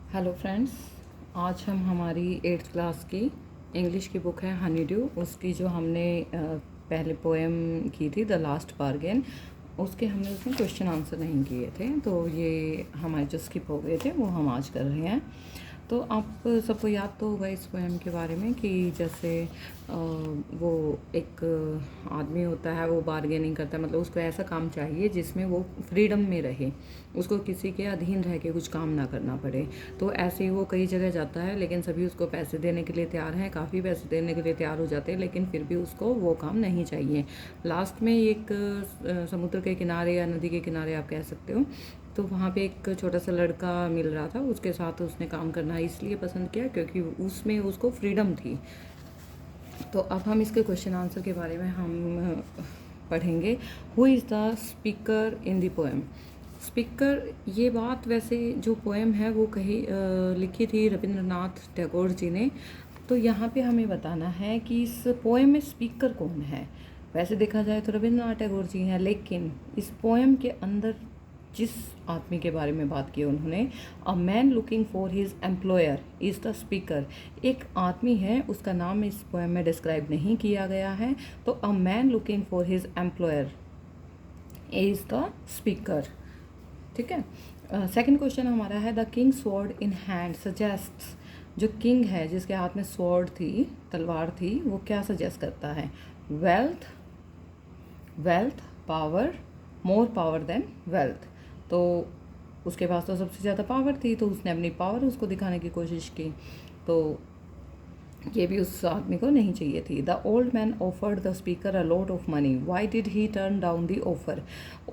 Hello friends, आज हम हमारी 8th क्लास की इंग्लिश की बुक है हनी ड्यू। उसकी जो हमने पहले पोएम की थी द लास्ट बार्गेन, उसके हमने उसमें क्वेश्चन आंसर नहीं किए थे, तो ये हमारे जो स्किप हो गए थे वो हम आज कर रहे हैं। तो आप सबको याद तो होगा इस पोएम के बारे में कि जैसे वो एक आदमी होता है, वो बार्गेनिंग करता है, मतलब उसको ऐसा काम चाहिए जिसमें वो फ्रीडम में रहे, उसको किसी के अधीन रह के कुछ काम ना करना पड़े। तो ऐसे ही वो कई जगह जाता है, लेकिन सभी उसको पैसे देने के लिए तैयार हैं, काफ़ी पैसे देने के लिए तैयार हो जाते हैं, लेकिन फिर भी उसको वो काम नहीं चाहिए। लास्ट में एक समुद्र के किनारे या नदी के किनारे आप कह सकते हो, तो वहाँ पे एक छोटा सा लड़का मिल रहा था, उसके साथ उसने काम करना इसलिए पसंद किया क्योंकि उसमें उसको फ्रीडम थी। तो अब हम इसके क्वेश्चन आंसर के बारे में हम पढ़ेंगे। Who is the speaker in the poem. Speaker, ये बात वैसे जो पोएम है वो लिखी थी रविंद्रनाथ टैगोर जी ने। तो यहाँ पे हमें बताना है कि इस पोएम में स्पीकर कौन है। वैसे देखा जाए तो रविंद्रनाथ टैगोर जी हैं, लेकिन इस पोएम के अंदर जिस आदमी के बारे में बात की उन्होंने, a man looking for his employer is the speaker. एक आदमी है, उसका नाम इस पोएम में डिस्क्राइब नहीं किया गया है, तो a man looking for his employer is the speaker. ठीक है। सेकंड क्वेश्चन हमारा है, the king sword in hand suggests. जो किंग है जिसके हाथ में स्वॉर्ड थी, तलवार थी, वो क्या सजेस्ट करता है? Wealth, wealth, power, more power than wealth. तो उसके पास तो सबसे ज़्यादा पावर थी, तो उसने अपनी पावर उसको दिखाने की कोशिश की। तो ये भी उस आदमी को नहीं चाहिए थी। The old man offered the speaker a lot of money, why did he turn down the offer.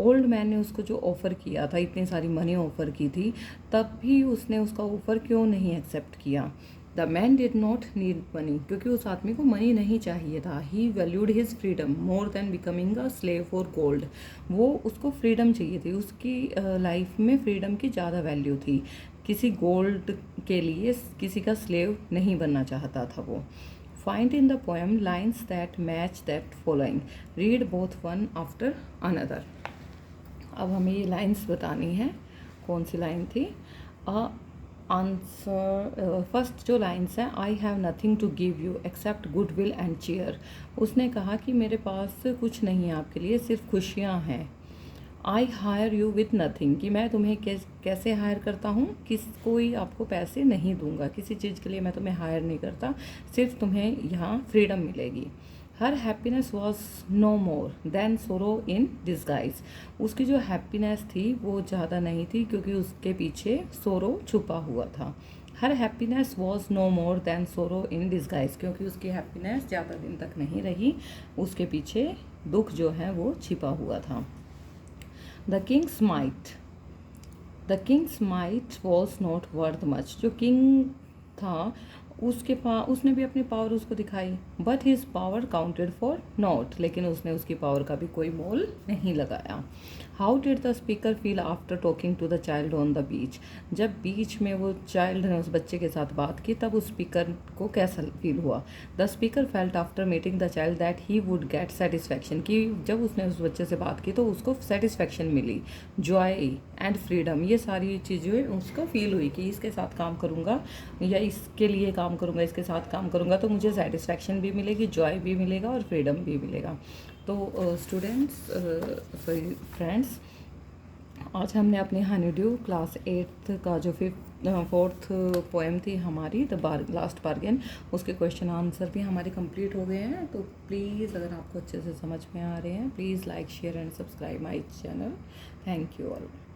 Old man ने उसको जो ऑफ़र किया था, इतनी सारी मनी ऑफ़र की थी, तब भी उसने उसका ऑफ़र क्यों नहीं एक्सेप्ट किया? The man did not need money, क्योंकि उस आदमी को मनी नहीं चाहिए था। He valued his freedom more than becoming a slave for gold. वो उसको फ्रीडम चाहिए थी, उसकी लाइफ में फ्रीडम की ज़्यादा वैल्यू थी। किसी गोल्ड के लिए किसी का स्लेव नहीं बनना चाहता था वो। Find in the poem lines that match that following, read both one after another. अब हमें ये लाइन्स बतानी है, कौन सी लाइन थी? आंसर फर्स्ट जो लाइन्स हैं, I have nothing to give you except good will and cheer. उसने कहा कि मेरे पास कुछ नहीं है आपके लिए, सिर्फ खुशियाँ हैं। I hire you with nothing, कि मैं तुम्हें कैसे हायर करता हूँ, कोई आपको पैसे नहीं दूंगा, किसी चीज़ के लिए मैं तुम्हें हायर नहीं करता, सिर्फ तुम्हें यहाँ फ्रीडम मिलेगी। Her happiness was no more than sorrow in disguise. उसकी जो हैप्पीनेस थी वो ज़्यादा नहीं थी, क्योंकि उसके पीछे सोरो छुपा हुआ था। Her happiness was no more than sorrow in disguise, क्योंकि उसकी हैप्पीनेस ज़्यादा दिन तक नहीं रही, उसके पीछे दुख जो है वो छिपा हुआ था। The Kings might, the Kings might was not worth much. जो किंग था उसके पास, उसने भी अपनी पावर उसको दिखाई, but his power counted for not, लेकिन उसने उसकी पावर का भी कोई मोल नहीं लगाया। How did the speaker feel after talking to the child on the beach. जब बीच में वो चाइल्ड ने उस बच्चे के साथ बात की, तब उस स्पीकर को कैसा फील हुआ? The speaker felt after meeting the child that he would get satisfaction, कि जब उसने उस बच्चे से बात की तो उसको सेटिस्फैक्शन मिली, जॉय एंड फ्रीडम, ये सारी चीज़ें उसको फील हुई कि इसके साथ काम करूँगा या इसके लिए काम करूँगा, इसके साथ काम करूँगा तो मुझे सेटिस्फैक्शन भी मिलेगी, जॉय भी मिलेगा और फ्रीडम भी मिलेगा। तो स्टूडेंट्स, सॉरी फ्रेंड्स, आज हमने अपनी हनी ड्यू क्लास 8th का जो फोर्थ पोएम थी हमारी द लास्ट बार्गेन, उसके क्वेश्चन आंसर भी हमारे कंप्लीट हो गए हैं। तो प्लीज़, अगर आपको अच्छे से समझ में आ रहे हैं, please like share and subscribe my channel. Thank you all.